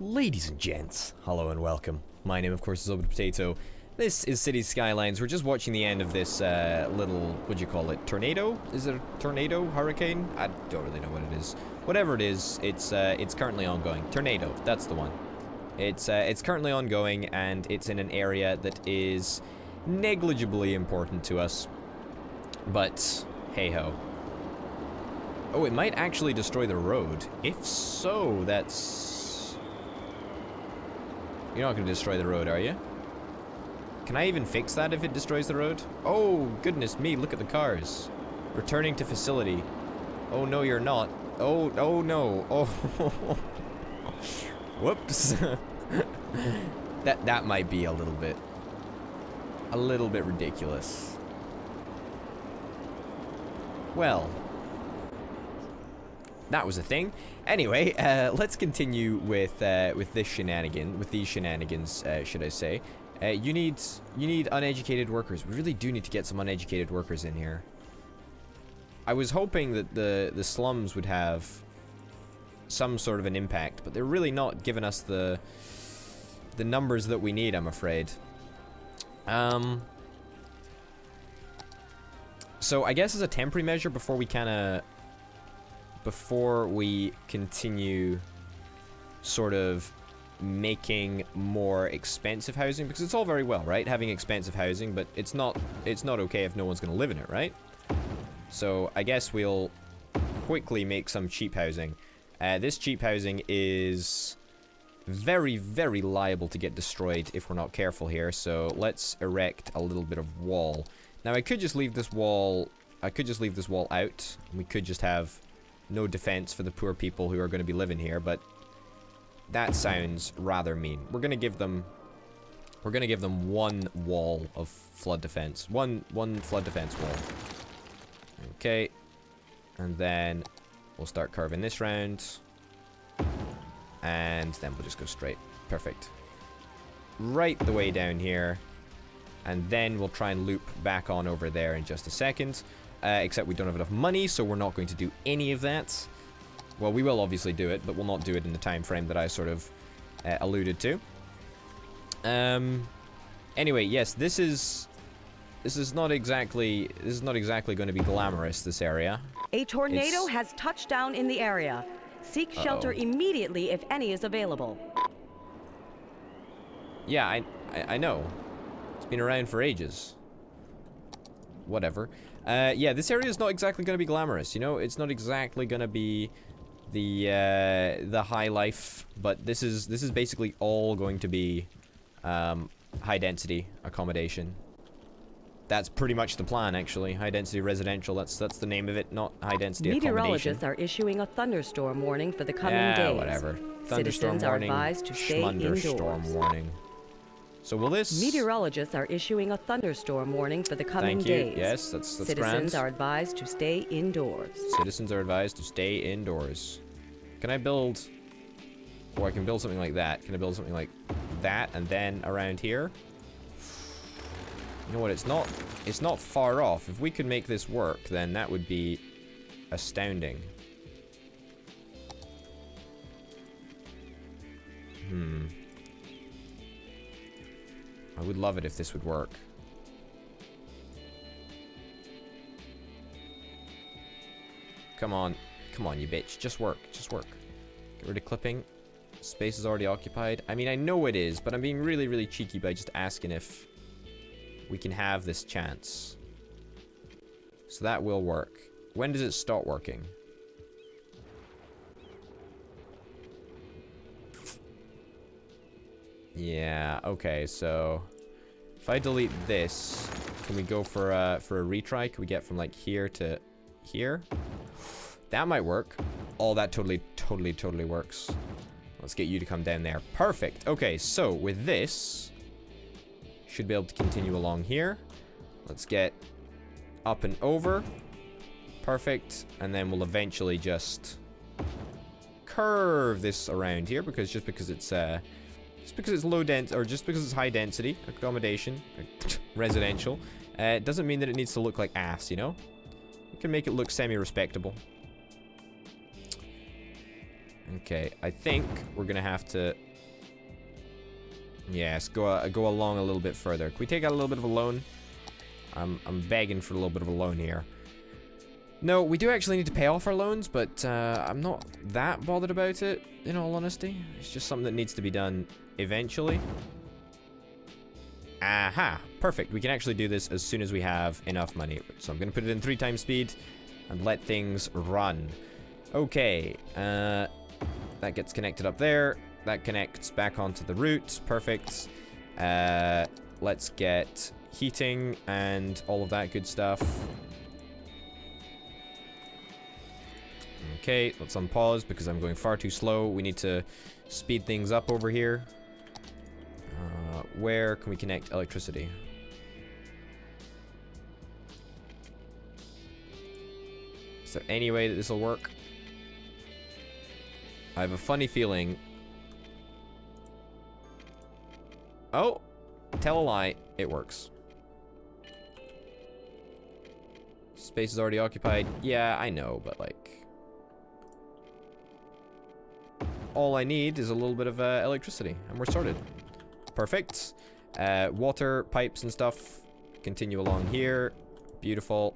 Ladies and gents, hello and welcome. My name, of course, is Potato. This is City Skylines. We're just watching the end of this little, what'd you call it, tornado? Is it a tornado? Hurricane? I don't really know what it is. Whatever it is, it's currently ongoing. Tornado, that's the one. It's currently ongoing, and it's in an area that is negligibly important to us. But, hey-ho. Oh, it might actually destroy the road. If so, that's... You're not going to destroy the road, are you? Can I even fix that if it destroys the road? Oh, goodness me, look at the cars. Returning to facility. Oh, no, you're not. Oh no. Oh. Whoops. That might be a little bit ridiculous. Well, that was a thing. Anyway, let's continue with these shenanigans, should I say. You need uneducated workers. We really do need to get some uneducated workers in here. I was hoping that the slums would have some sort of an impact, but they're really not giving us the numbers that we need, I'm afraid. So I guess as a temporary measure before we continue sort of making more expensive housing, because it's all very well, right, having expensive housing, but it's not okay if no one's going to live in it, right? So I guess we'll quickly make some cheap housing. This cheap housing is very, very liable to get destroyed if we're not careful here, so let's erect a little bit of wall. Now I could just leave this wall out, and we could just have no defense for the poor people who are going to be living here, but that sounds rather mean. We're going to give them one wall of flood defense. One flood defense wall. Okay. And then we'll start carving this round. And then we'll just go straight. Perfect. Right the way down here. And then we'll try and loop back on over there in just a second. Except we don't have enough money, so we're not going to do any of that. Well, we will obviously do it, but we'll not do it in the time frame that I sort of alluded to. Anyway, yes, this is not exactly going to be glamorous, this area. A tornado has touched down in the area. Seek shelter immediately if any is available. Yeah, I know. It's been around for ages. Whatever. Yeah, this area is not exactly going to be glamorous, you know? It's not exactly going to be the high life, but this is basically all going to be high density accommodation. That's pretty much the plan, actually. High density residential, that's the name of it, not high density accommodation. Meteorologists are issuing a thunderstorm warning for the coming days. Whatever. Citizens are advised to stay indoors. Warning. So will this... Meteorologists are issuing a thunderstorm warning for the coming days. Thank you. Yes, that's Citizens grand. are advised to stay indoors. Citizens are advised to stay indoors. Can I build... Or I can build something like that. Can I build something like that and then around here? You know what, it's not far off. If we could make this work, then that would be astounding. I would love it if this would work. Come on, you bitch. Just work. Get rid of clipping. Space is already occupied. I mean, I know it is, but I'm being really, really cheeky by just asking if we can have this chance. So that will work. When does it stop working? Yeah, okay, so if I delete this, can we go for a retry? Can we get from like here to here? That might work. Oh, that totally works. Let's get you to come down there. Perfect. Okay, so with this, should be able to continue along here. Let's get up and over. Perfect. And then we'll eventually just curve this around here because just because it's low density, or just because it's high density accommodation, residential, it doesn't mean that it needs to look like ass, you know? We can make it look semi-respectable. Okay, I think we're gonna have to... Yes, go along a little bit further. Can we take out a little bit of a loan? I'm begging for a little bit of a loan here. No, we do actually need to pay off our loans, but I'm not that bothered about it, in all honesty. It's just something that needs to be done eventually. Aha! Perfect. We can actually do this as soon as we have enough money. So I'm going to put it in 3 times speed and let things run. Okay. That gets connected up there. That connects back onto the route. Perfect. Let's get heating and all of that good stuff. Okay, let's unpause because I'm going far too slow. We need to speed things up over here. Where can we connect electricity? Is there any way that this will work? I have a funny feeling. Oh, tell a lie, it works. Space is already occupied. Yeah, I know, but like... all I need is a little bit of electricity, and we're sorted. Perfect. Water pipes and stuff continue along here. Beautiful.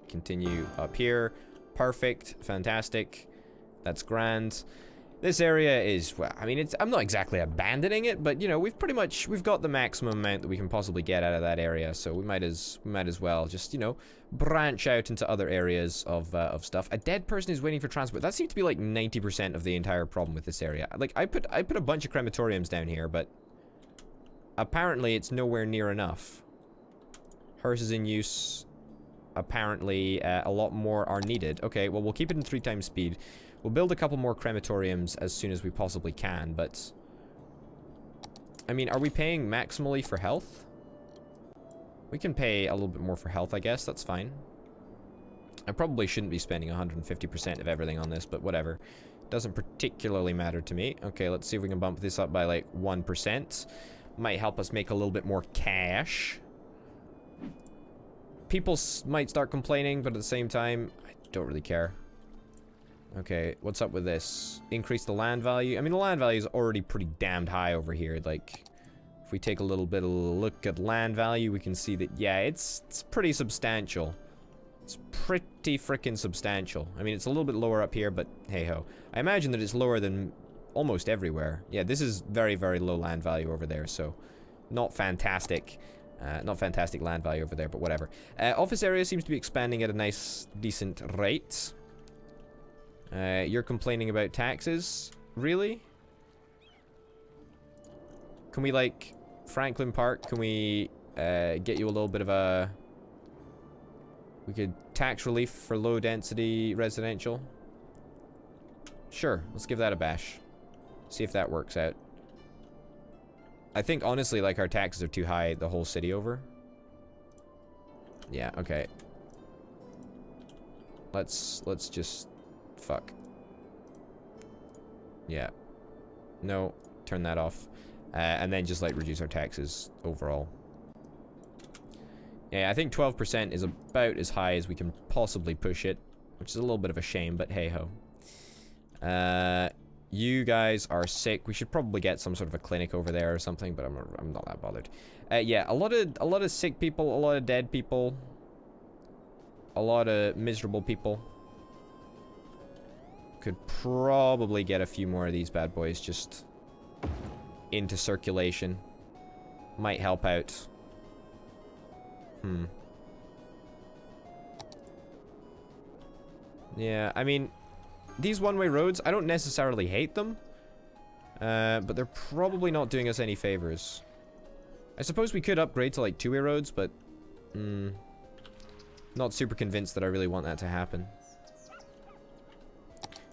Continue up here. Perfect. Fantastic. That's grand. This area is, well, I mean, I'm not exactly abandoning it, but you know, we've got the maximum amount that we can possibly get out of that area, so we might as well just, you know, branch out into other areas of stuff. A dead person is waiting for transport. That seems to be like 90% of the entire problem with this area. Like, I put a bunch of crematoriums down here, but apparently it's nowhere near enough. Hearse is in use. Apparently, a lot more are needed. Okay, well, we'll keep it in 3 times speed. We'll build a couple more crematoriums as soon as we possibly can, but... I mean, are we paying maximally for health? We can pay a little bit more for health, I guess. That's fine. I probably shouldn't be spending 150% of everything on this, but whatever. Doesn't particularly matter to me. Okay, let's see if we can bump this up by, like, 1%. Might help us make a little bit more cash. People might start complaining, but at the same time, I don't really care. Okay, what's up with this? Increase the land value. I mean, the land value is already pretty damned high over here. Like, if we take a little bit of a look at land value, we can see that, yeah, it's pretty substantial. It's pretty freaking substantial. I mean, it's a little bit lower up here, but hey-ho. I imagine that it's lower than almost everywhere. Yeah, this is very, very low land value over there, so not fantastic. Not fantastic land value over there, but whatever. Office area seems to be expanding at a nice, decent rate. You're complaining about taxes? Really? Can we, like, Franklin Park, can we get you a little bit of a... We could tax relief for low density residential? Sure, let's give that a bash. See if that works out. I think, honestly, like, our taxes are too high the whole city over. Yeah, okay. Let's just... Fuck. Yeah. No, turn that off. And then just, like, reduce our taxes overall. Yeah, I think 12% is about as high as we can possibly push it, which is a little bit of a shame, but hey-ho. You guys are sick. We should probably get some sort of a clinic over there or something, but I'm not that bothered. Yeah, a lot of sick people, a lot of dead people, a lot of miserable people. Could probably get a few more of these bad boys just into circulation. Might help out. Yeah, I mean, these one-way roads, I don't necessarily hate them, but they're probably not doing us any favors. I suppose we could upgrade to, like, two-way roads, but not super convinced that I really want that to happen.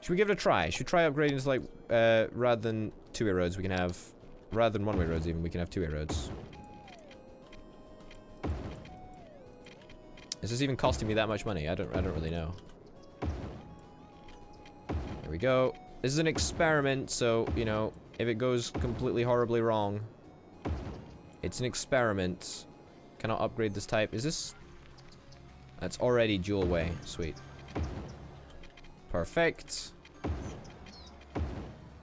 Should we give it a try? Should we try upgrading to, like, rather than two-way roads, we can have, rather than one-way roads even, we can have two-way roads. Is this even costing me that much money? I don't really know. There we go. This is an experiment, so, you know, if it goes completely horribly wrong, it's an experiment. Cannot upgrade this type. Is this... That's already dual way. Sweet. Perfect.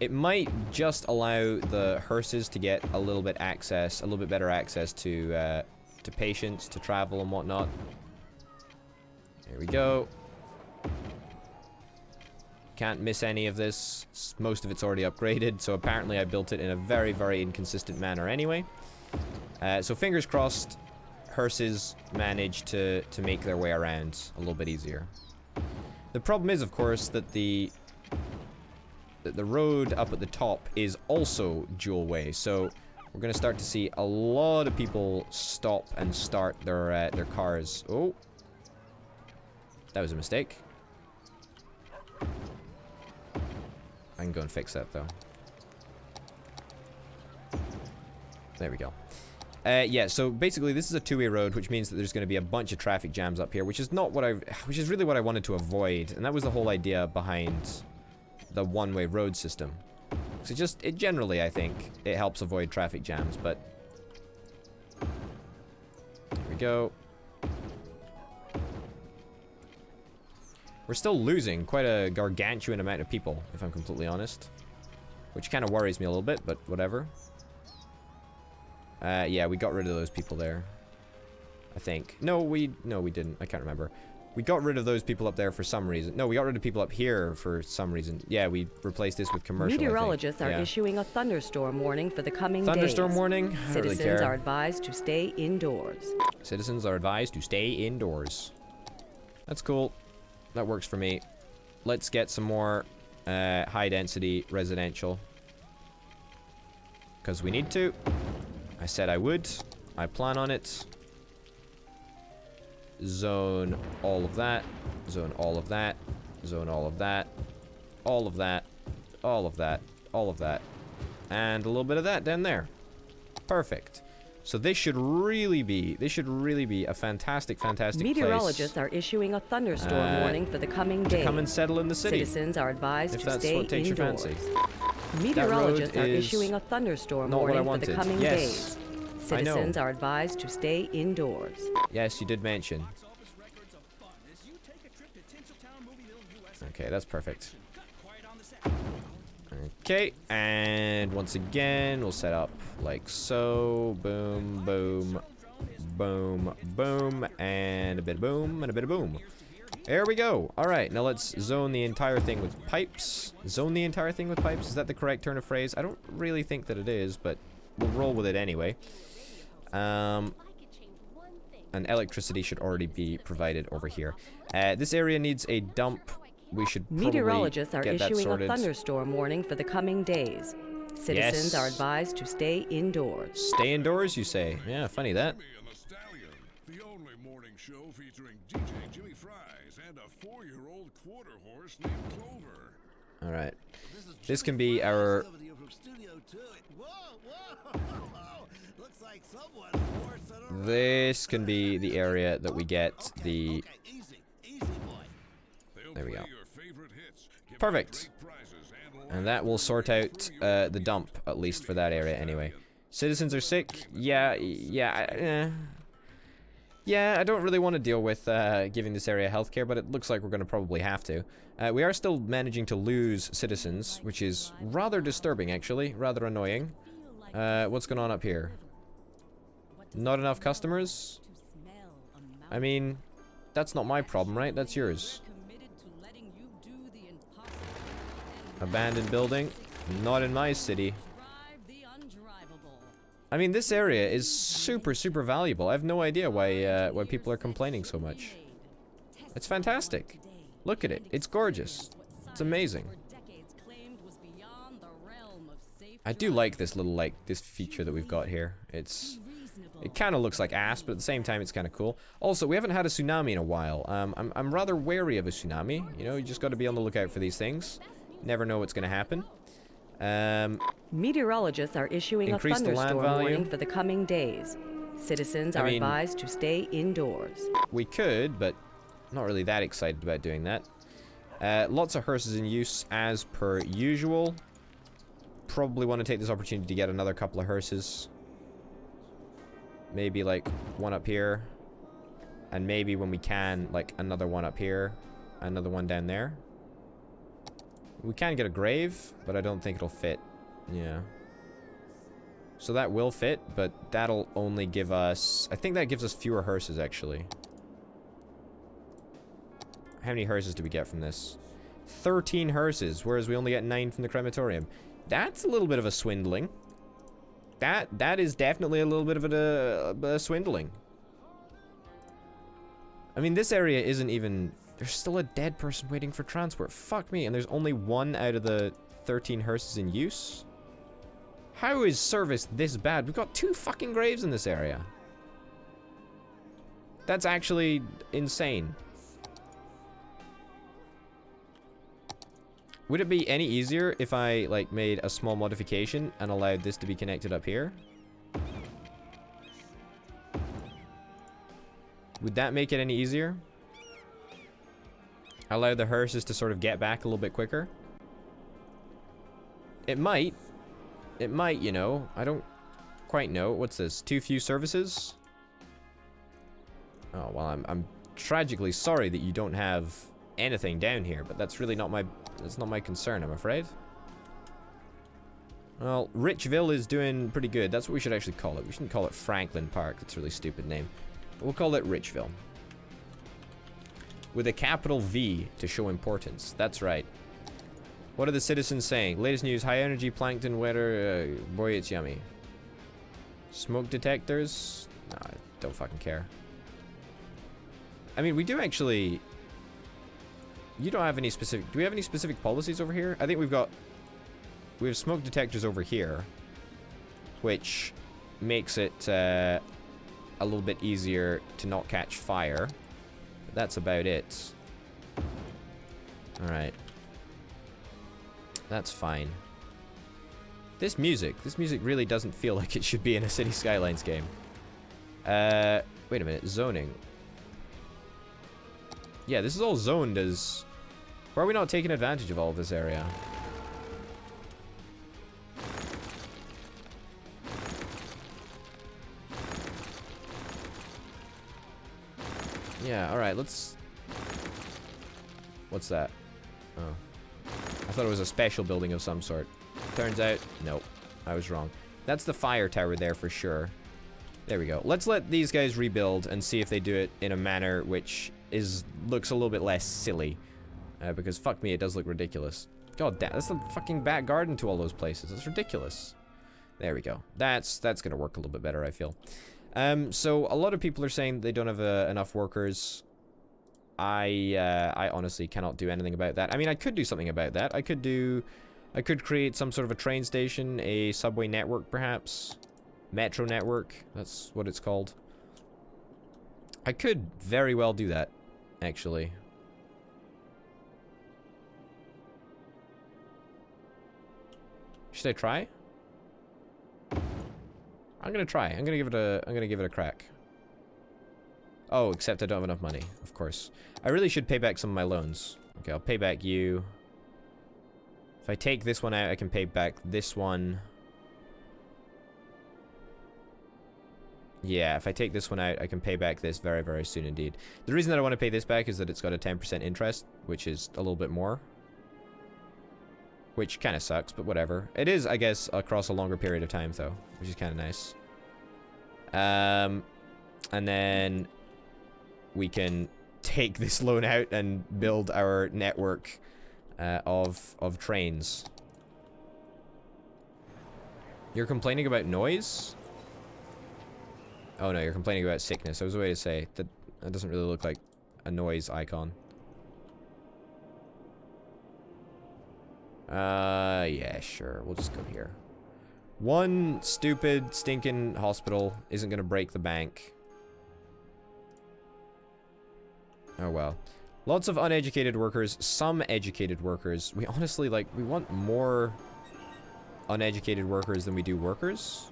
It might just allow the hearses to get a little bit better access to patients, to travel and whatnot. There we go. Can't miss any of this. Most of it's already upgraded, so apparently I built it in a very, very inconsistent manner anyway. So fingers crossed, hearses manage to make their way around a little bit easier. The problem is, of course, that the road up at the top is also dual way, so we're going to start to see a lot of people stop and start their cars. Oh, that was a mistake. I can go and fix that, though. There we go. Yeah, so basically this is a two-way road, which means that there's going to be a bunch of traffic jams up here, which is really what I wanted to avoid, and that was the whole idea behind the one-way road system. So it generally, I think, it helps avoid traffic jams, but there we go. We're still losing quite a gargantuan amount of people, if I'm completely honest. Which kind of worries me a little bit, but whatever. Yeah, we got rid of those people there. I think. No, we didn't. I can't remember. We got rid of those people up there for some reason. No, we got rid of people up here for some reason. Yeah, we replaced this with commercial, Meteorologists are issuing a thunderstorm warning for the coming days. Thunderstorm warning? I don't really care. Citizens are advised to stay indoors. Citizens are advised to stay indoors. That's cool. That works for me. Let's get some more high-density residential. Because we need to. I said I would. I plan on it. Zone all of that. Zone all of that. Zone all of that. All of that. All of that. All of that. And a little bit of that down there. Perfect. So this should really be a fantastic Meteorologists place. are issuing a thunderstorm warning for the coming days. To come and settle in the city. Citizens are advised to stay what takes indoors. Your fancy. Meteorologists are issuing a thunderstorm warning for the coming days. I know. Citizens are advised to stay indoors. Yes, you did mention. Okay, that's perfect. Okay, and once again, we'll set up like so. Boom, boom, boom, boom, and a bit of boom, and a bit of boom. There we go. All right, now let's zone the entire thing with pipes. Zone the entire thing with pipes? Is that the correct turn of phrase? I don't really think that it is, but we'll roll with it anyway. And electricity should already be provided over here. This area needs a dump. We should probably Meteorologists are get that issuing sorted. a thunderstorm warning for the coming days. Citizens are advised to stay indoors. Stay indoors, you say? Yeah, funny that. The only morning show featuring DJ Jimmy Fries and a 4-year-old quarter horse named Clover. All right. This can be our. This can be the area that we get the. There we go. Perfect. And that will sort out the dump, at least for that area anyway. Citizens are sick? Yeah, I don't really want to deal with giving this area healthcare, but it looks like we're going to probably have to. We are still managing to lose citizens, which is rather disturbing, actually. Rather annoying. What's going on up here? Not enough customers? I mean, that's not my problem, right? That's yours. Abandoned building. Not in my city. I mean, this area is super, super valuable. I have no idea why people are complaining so much. It's fantastic. Look at it. It's gorgeous. It's amazing. I do like this little, this feature that we've got here. It kind of looks like ass, but at the same time, it's kind of cool. Also, we haven't had a tsunami in a while. I'm rather wary of a tsunami. You know, you just got to be on the lookout for these things. Never know what's going to happen. Meteorologists are issuing a thunderstorm warning for the coming days. Citizens are advised to stay indoors. We could, but not really that excited about doing that. Lots of hearses in use as per usual. Probably want to take this opportunity to get another couple of hearses. Maybe like one up here. And maybe when we can, like another one up here. Another one down there. We can get a grave, but I don't think it'll fit. Yeah. So that will fit, but that'll only give us... I think that gives us fewer hearses, actually. How many hearses do we get from this? 13 hearses, whereas we only get 9 from the crematorium. That's a little bit of a swindling. That is definitely a little bit of a swindling. I mean, this area isn't even... There's still a dead person waiting for transport. Fuck me, and there's only 1 out of the 13 hearses in use? How is service this bad? We've got 2 fucking graves in this area. That's actually insane. Would it be any easier if I, like, made a small modification and allowed this to be connected up here? Would that make it any easier? Allow the hearses to sort of get back a little bit quicker? It might. It might, you know. I don't quite know. What's this? Too few services? Oh, well, I'm tragically sorry that you don't have anything down here, but that's really not my... That's not my concern, I'm afraid. Well, Richville is doing pretty good. That's what we should actually call it. We shouldn't call it Franklin Park. That's a really stupid name. But we'll call it Richville. With a capital V to show importance. That's right. What are the citizens saying? Latest news, high energy plankton weather. Boy, it's yummy. Smoke detectors? No, I don't fucking care. I mean, we do actually... You don't have any specific... Do we have any specific policies over here? I think we have smoke detectors over here. Which makes it a little bit easier to not catch fire. But that's about it. Alright. That's fine. This music really doesn't feel like it should be in a City Skylines game. Wait a minute. Zoning. Yeah, this is all zoned as... Why are we not taking advantage of all of this area? Yeah, alright, let's... What's that? Oh. I thought it was a special building of some sort. Turns out, nope. I was wrong. That's the fire tower there for sure. There we go. Let's let these guys rebuild and see if they do it in a manner which looks a little bit less silly. Because fuck me, it does look ridiculous. God damn, that's the fucking back garden to all those places. That's ridiculous. There we go. That's gonna work a little bit better, I feel. So a lot of people are saying they don't have enough workers. I honestly cannot do anything about that. I mean, I could do something about that. I could create some sort of a train station, a subway network, perhaps. Metro network, that's what it's called. I could very well do that, actually. Should I try? I'm gonna try. I'm gonna give it a crack. Oh, except I don't have enough money, of course. I really should pay back some of my loans. Okay, I'll pay back you. If I take this one out, I can pay back this one. Yeah, if I take this one out, I can pay back this very, very soon indeed. The reason that I want to pay this back is that it's got a 10% interest, which is a little bit more. Which kind of sucks, but whatever. It is, I guess, across a longer period of time, though, which is kind of nice. And then we can take this loan out and build our network of trains. You're complaining about noise? Oh no, you're complaining about sickness. I was going to say that doesn't really look like a noise icon. Yeah, sure. We'll just go here. One stupid, stinking hospital isn't gonna break the bank. Oh well. Lots of uneducated workers, some educated workers. We honestly, like, we want more uneducated workers than we do workers.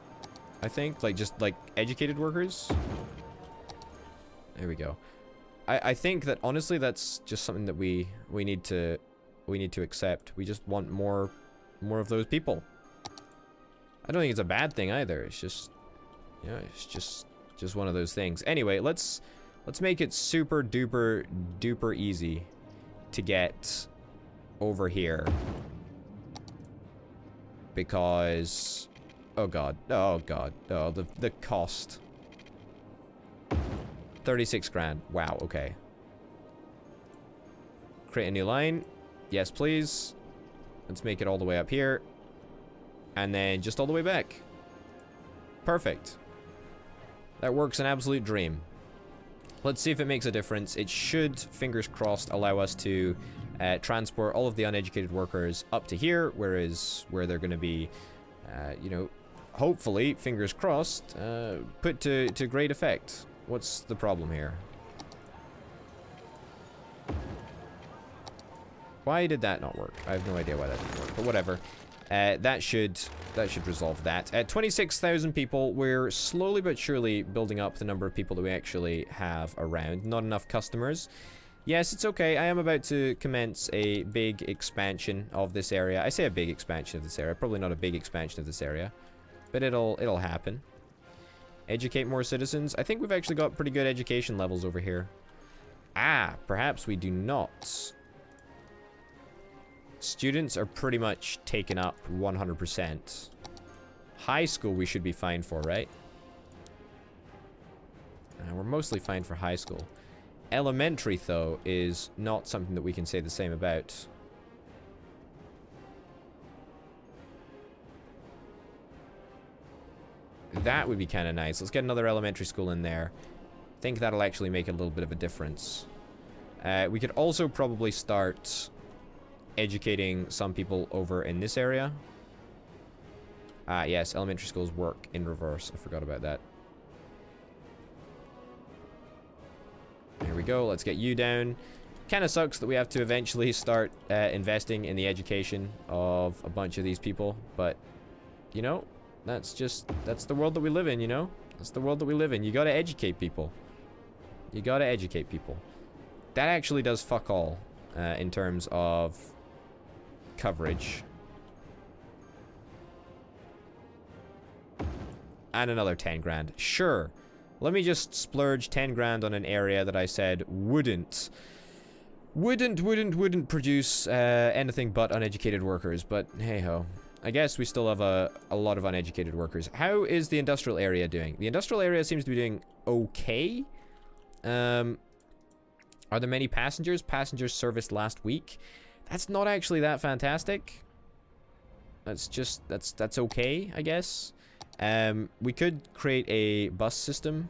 I think, like, just, like, educated workers. There we go. I think that, honestly, that's just something that we need to accept. We just want more of those people. I don't think it's a bad thing either. It's just, yeah, it's just one of those things. Anyway, let's make it super duper easy to get over here. Because... Oh god. Oh god. Oh, the cost. 36 grand. Wow, okay. Create a new line. Yes, please. Let's make it all the way up here. And then just all the way back. Perfect. That works an absolute dream. Let's see if it makes a difference. It should, fingers crossed, allow us to transport all of the uneducated workers up to here, where they're going to be, you know, hopefully, fingers crossed, put to great effect. What's the problem here? Why did that not work? I have no idea why that didn't work, but whatever. That should resolve that. 26,000 people. We're slowly but surely building up the number of people that we actually have around. Not enough customers. Yes, it's okay. I am about to commence a big expansion of this area. I say a big expansion of this area. Probably not a big expansion of this area, but it'll happen. Educate more citizens. I think we've actually got pretty good education levels over here. Ah, perhaps we do not. Students are pretty much taken up 100%. High school we should be fine for, right? We're mostly fine for high school. Elementary, though, is not something that we can say the same about. That would be kind of nice. Let's get another elementary school in there. I think that'll actually make a little bit of a difference. We could also probably start educating some people over in this area. Ah, yes, elementary schools work in reverse. I forgot about that. Here we go. Let's get you down. Kind of sucks that we have to eventually start investing in the education of a bunch of these people, but you know, that's the world that we live in, you know? That's the world that we live in. You gotta educate people. You gotta educate people. That actually does fuck all in terms of coverage. And another 10 grand. Sure. Let me just splurge 10 grand on an area that I said wouldn't produce anything but uneducated workers. But hey ho. I guess we still have a lot of uneducated workers. How is the industrial area doing? The industrial area seems to be doing okay. Are there many passengers? Passengers serviced last week. That's not actually that fantastic. That's okay, I guess. We could create a bus system.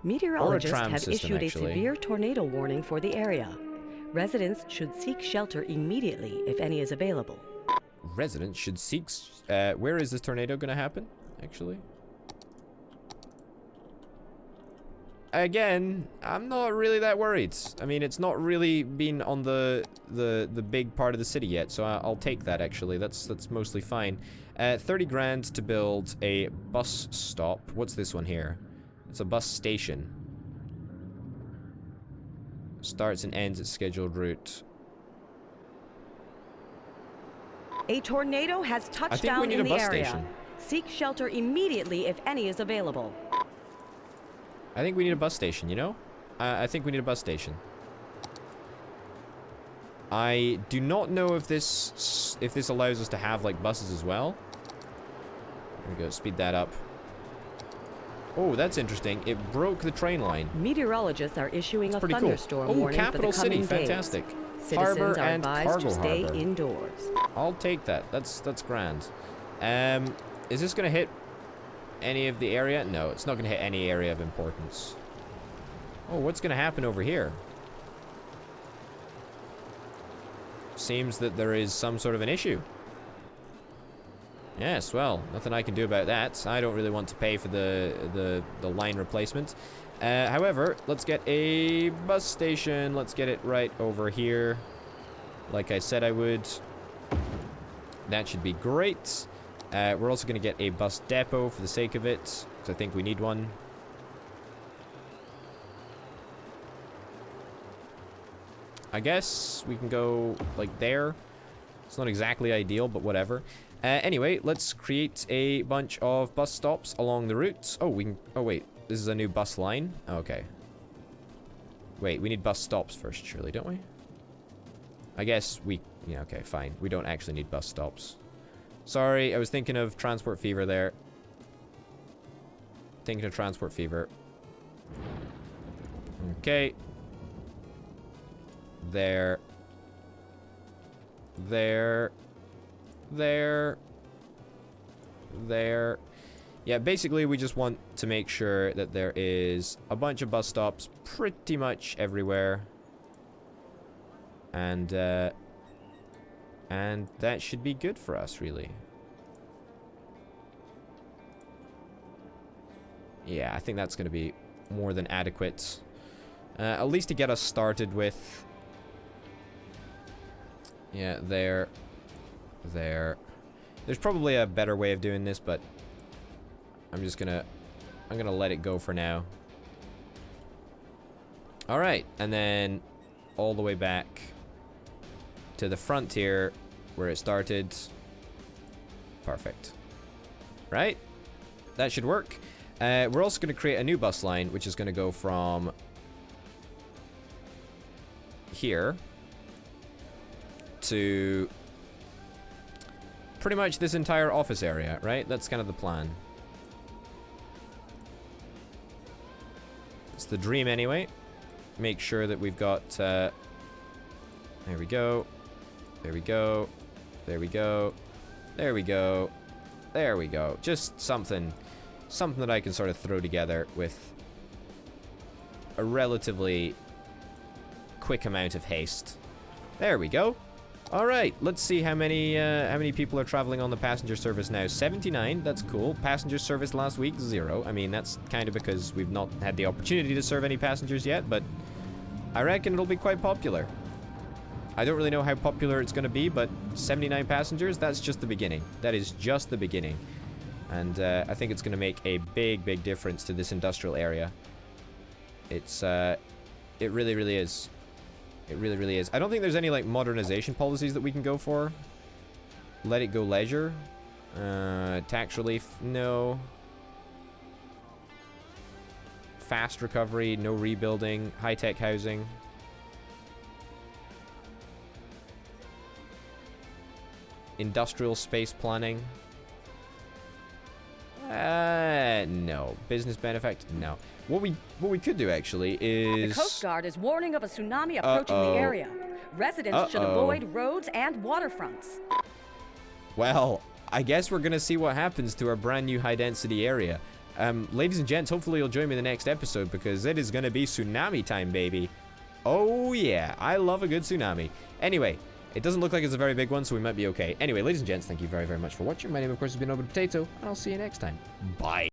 Meteorologists or a tram have system, issued actually. a severe tornado warning for the area. Residents should seek shelter immediately if any is available. Residents should seek... where is this tornado going to happen, actually? Again, I'm not really that worried. I mean, it's not really been on the big part of the city yet, so I'll take that, actually. That's mostly fine. 30 grand to build a bus stop. What's this one here? It's a bus station. Starts and ends its scheduled route. A tornado has touched down in the area. Seek shelter immediately if any is available. I think we need a bus station, you know? I think we need a bus station. I do not know if this allows us to have, like, buses as well. There we go, speed that up. Oh, that's interesting. It broke the train line. Meteorologists are issuing a thunderstorm warning for the Capital coming City, days. fantastic. Citizens are advised to stay indoors. I'll take that. That's grand. Is this gonna hit any of the area? No, it's not gonna hit any area of importance. Oh, what's gonna happen over here? Seems that there is some sort of an issue. Yes, well, nothing I can do about that. I don't really want to pay for the line replacement. However, let's get a bus station. Let's get it right over here. Like I said I would. That should be great. We're also going to get a bus depot for the sake of it, because I think we need one. I guess we can go, like, there. It's not exactly ideal, but whatever. Anyway, let's create a bunch of bus stops along the route. Oh, we can... Oh, wait. This is a new bus line? Okay. Wait, we need bus stops first, surely, don't we? I guess we... Yeah, okay, fine. We don't actually need bus stops. Sorry, I was thinking of Transport Fever there. Thinking of Transport Fever. Okay. There. There. There. There. Yeah, basically we just want to make sure that there is a bunch of bus stops pretty much everywhere. And that should be good for us, really. Yeah, I think that's going to be more than adequate. At least to get us started with... Yeah, there. There. There's probably a better way of doing this, but... I'm gonna let it go for now. Alright, and then all the way back to the frontier where it started. Perfect. Right? That should work. We're also going to create a new bus line, which is going to go from here to pretty much this entire office area, right? That's kind of the plan. It's the dream anyway. Make sure that we've got... there we go. There we go. There we go. There we go. There we go. Just something that I can sort of throw together with a relatively quick amount of haste. There we go. All right, let's see how many people are traveling on the passenger service now. 79, that's cool. Passenger service last week, 0. I mean, that's kind of because we've not had the opportunity to serve any passengers yet, but I reckon it'll be quite popular. I don't really know how popular it's going to be, but 79 passengers, that's just the beginning. That is just the beginning. And I think it's going to make a big, big difference to this industrial area. It's, it really, really is. It really, really is. I don't think there's any, like, modernization policies that we can go for. Let it go leisure. Tax relief, no. Fast recovery, no rebuilding. High-tech housing. Industrial space planning. No. Business benefit? No. What we could do, actually, is... The Coast Guard is warning of a tsunami approaching the area. Residents should avoid roads and waterfronts. Well, I guess we're gonna see what happens to our brand new high-density area. Ladies and gents, hopefully you'll join me in the next episode, because it is gonna be tsunami time, baby. Oh, yeah. I love a good tsunami. Anyway... It doesn't look like it's a very big one, so we might be okay. Anyway, ladies and gents, thank you very, very much for watching. My name, of course, has been Potato, and I'll see you next time. Bye.